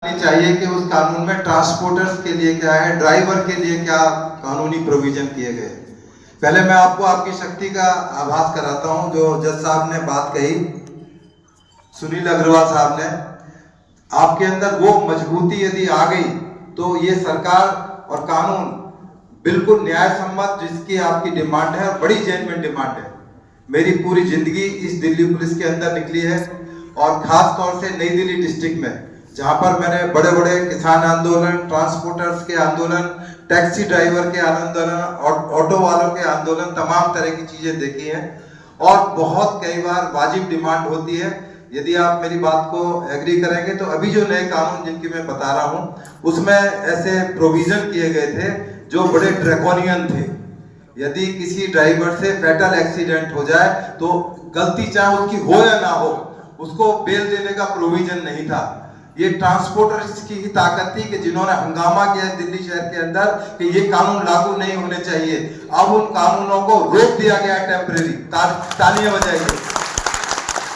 चाहिए कि उस कानून में ट्रांसपोर्टर्स के लिए क्या है, ड्राइवर के लिए क्या कानूनी प्रोविजन किए गए। पहले मैं आपको आपकी शक्ति का आभास कराता हूं। जो जज साहब ने बात कही, सुनील अग्रवाल साहब ने, आपके अंदर वो मजबूती यदि आ गई तो ये सरकार और कानून बिल्कुल न्याय सम्मत, जिसकी आपकी डिमांड है और बड़ी जेन्युइन डिमांड है। मेरी पूरी जिंदगी इस दिल्ली पुलिस के अंदर निकली है और खास तौर से नई दिल्ली डिस्ट्रिक्ट में, जहां पर मैंने बड़े बड़े किसान आंदोलन, ट्रांसपोर्टर्स के आंदोलन, टैक्सी ड्राइवर के आंदोलन, ऑटो वालों के आंदोलन, तमाम तरह की चीजें देखी हैं। और बहुत कई बार वाजिब डिमांड होती है। यदि आप मेरी बात को एग्री करेंगे तो अभी जो नए कानून जिनकी मैं बता रहा हूं उसमें ऐसे प्रोविजन किए गए थे जो बड़े ड्रैकोनियन थे। यदि किसी ड्राइवर से फैटल एक्सीडेंट हो जाए तो गलती चाहे उसकी हो या ना हो, उसको बेल देने का प्रोविजन नहीं था। ये ट्रांसपोर्टर्स की ही ताकत थी कि जिन्होंने हंगामा किया दिल्ली शहर के अंदर कि ये कानून लागू नहीं होने चाहिए। अब उन कानूनों को रोक दिया गया टेम्परेरी। तालियां बजाइए।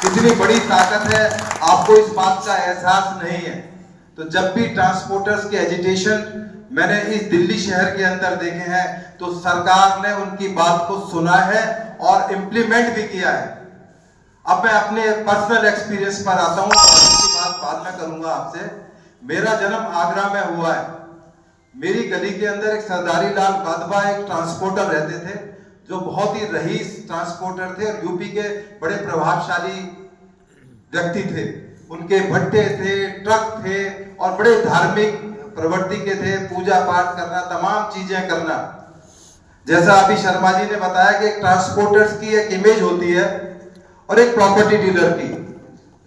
कितनी बड़ी ताकत है, आपको इस बात का एहसास नहीं है। तो जब भी ट्रांसपोर्टर्स के एजिटेशन मैंने इस दिल्ली शहर के अंदर देखे हैं तो सरकार ने उनकी बात को सुना है और इम्प्लीमेंट भी किया है। अब मैं अपने पर्सनल एक्सपीरियंस पर आता हूं, इसकी बात बाद में करूंगा आपसे। मेरा जन्म आगरा में हुआ है। मेरी गली के अंदर एक सरदारी लाल बादबा एक ट्रांसपोर्टर रहते थे, जो बहुत ही रईस ट्रांसपोर्टर थे और यूपी के बड़े प्रभावशाली व्यक्ति थे। उनके भट्टे थे, ट्रक थे और बड़े धार्मिक प्रवृत्ति के थे, पूजा पाठ करना, तमाम चीजें करना। जैसा अभी शर्मा जी ने बताया कि ट्रांसपोर्टर्स की एक इमेज होती है और एक प्रॉपर्टी डीलर की,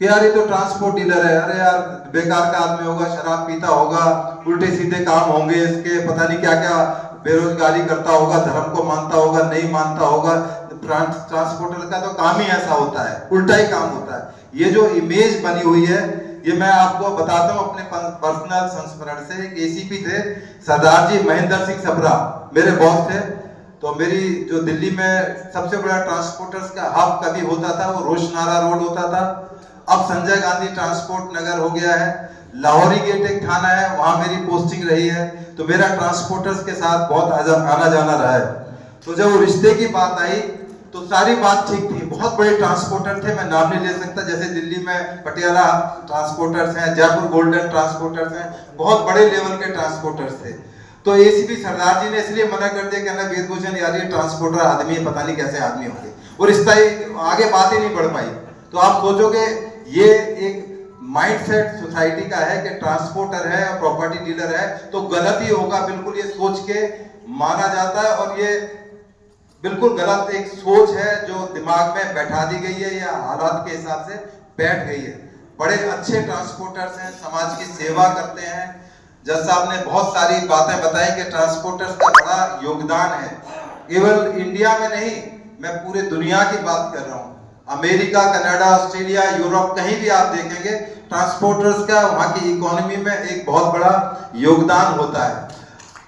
कि यार ये तो ट्रांसपोर्ट डीलर है, अरे यार बेकार का आदमी होगा, शराब पीता होगा, उल्टे सीधे काम होंगे इसके, पता नहीं क्या क्या बेरोजगारी करता होगा, धर्म को मानता होगा, नहीं मानता होगा। ट्रांसपोर्टर का तो काम ही ऐसा होता है, उल्टा ही काम होता है। ये जो इमेज बनी हुई है, ये मैं आपको बताता हूँ अपने पर्सनल संस्मरण से। एक एसीपी थे सरदार जी महेंद्र सिंह सप्रा, मेरे बॉस थे। तो मेरी जो दिल्ली में सबसे बड़ा ट्रांसपोर्टर्स का हब कभी होता था वो रोशनारा रोड होता था। अब संजय गांधी ट्रांसपोर्ट नगर हो गया है। लाहौरी गेट एक थाना है, वहां मेरी पोस्टिंग रही है। तो मेरा ट्रांसपोर्टर्स के साथ बहुत आना जाना रहा है। तो जब वो रिश्ते की बात आई तो सारी बात ठीक थी। बहुत बड़े ट्रांसपोर्टर थे, मैं नाम नहीं ले सकता, जैसे दिल्ली में पटियाला ट्रांसपोर्टर्स हैं, जयपुर गोल्डन ट्रांसपोर्टर्स हैं, बहुत बड़े लेवल के ट्रांसपोर्टर्स थे। तो एसीपी सरदार जी ने इसलिए मना कर दिया, कहना वेदभूषण यार ये ट्रांसपोर्टर आदमी है, पता नहीं कैसे आदमी होंगे, और रिश्ता आगे बात ही नहीं बढ़ पाई। तो आप सोचोगे ये एक माइंडसेट सोसाइटी का है कि ट्रांसपोर्टर है और प्रॉपर्टी डीलर है तो गलत ही होगा, बिल्कुल ये सोच के माना जाता है। और ये बिल्कुल गलत एक सोच है जो दिमाग में बैठा दी गई है या हालात के हिसाब से बैठ गई है। बड़े अच्छे ट्रांसपोर्टर्स हैं, समाज की सेवा करते हैं। जज साहब ने बहुत सारी बातें बताई कि ट्रांसपोर्टर्स का बड़ा योगदान है। केवल इंडिया में नहीं, मैं पूरे दुनिया की बात कर रहा हूँ। अमेरिका, कनाडा, ऑस्ट्रेलिया, यूरोप, कहीं भी आप देखेंगे ट्रांसपोर्टर्स का वहाँ की इकोनॉमी में एक बहुत बड़ा योगदान होता है।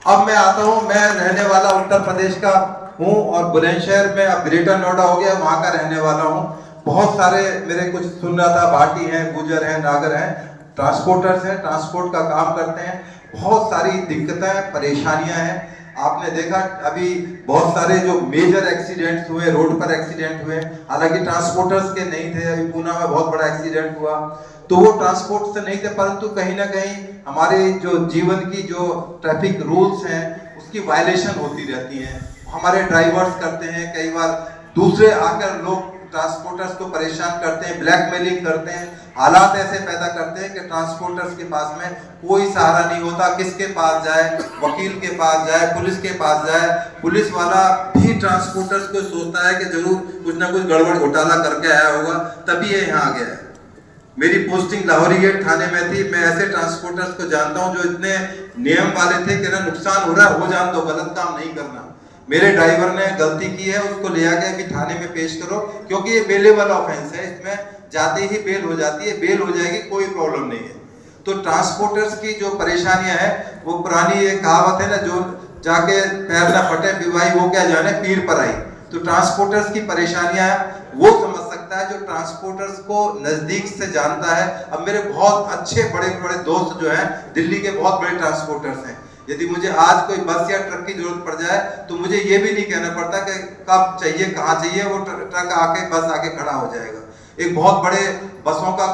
अब मैं आता हूँ, मैं रहने वाला उत्तर प्रदेश का हूँ और बुलंदशहर में अब ग्रेटर नोएडा हो गया, वहाँ का रहने वाला हूँ। बहुत सारे मेरे कुछ सुन रहा था, भाटी हैं, गुजर हैं, नागर हैं, ट्रांसपोर्टर्स हैं, ट्रांसपोर्ट का काम करते हैं। बहुत सारी दिक्कतें, परेशानियां हैं। आपने देखा अभी बहुत सारे जो मेजर एक्सीडेंट्स हुए, रोड पर एक्सीडेंट हुए, हालांकि ट्रांसपोर्टर्स के नहीं थे। अभी पूना में बहुत बड़ा एक्सीडेंट हुआ, तो वो ट्रांसपोर्ट से नहीं थे, परंतु कहीं ना कहीं हमारे जो जीवन की जो ट्रैफिक रूल्स हैं उसकी वायलेशन होती रहती है। हमारे ड्राइवर्स करते हैं, कई बार दूसरे आकर लोग ट्रांसपोर्टर्स को परेशान करते हैं, ब्लैकमेलिंग करते हैं, हालात ऐसे पैदा करते हैं कि ट्रांसपोर्टर्स के पास में कोई सहारा नहीं होता। किसके पास जाए, वकील के पास जाए, पुलिस के पास जाए। पुलिस वाला भी ट्रांसपोर्टर्स को सोचता है कि जरूर कुछ ना कुछ गड़बड़ घोटाला करके आया होगा तभी ये यहाँ आ गया है। मेरी पोस्टिंग लाहौरी गेट थाने में थी। मैं ऐसे ट्रांसपोर्टर्स को जानता हूँ जो इतने नियम वाले थे कि ना नुकसान हो रहा है, हो जान दो, गलत काम नहीं करना। मेरे ड्राइवर ने गलती की है, उसको ले आके अभी थाने में पेश करो, क्योंकि ये बेलेबल ऑफेंस है, इसमें जाते ही बेल हो जाती है, बेल हो जाएगी, कोई प्रॉब्लम नहीं है। तो ट्रांसपोर्टर्स की जो परेशानियां हैं, वो पुरानी एक कहावत है ना, जो जाके पैर ना फटे विवाही वो क्या जाने पीर पर आई। तो ट्रांसपोर्टर्स की परेशानियां वो समझ सकते सकता है जो ट्रांसपोर्टर्स को नजदीक से जानता है। अब मेरे बहुत अच्छे बड़े बड़े दोस्त जो हैं दिल्ली के बहुत बड़े ट्रांसपोर्टर्स हैं, यदि मुझे आज कोई बस या ट्रक की जरूरत पड़ जाए तो मुझे ये भी नहीं कहना पड़ता कि कब चाहिए कहाँ चाहिए, वो ट्रक आके बस आके खड़ा हो जाएगा। एक बहुत बड़े बसों का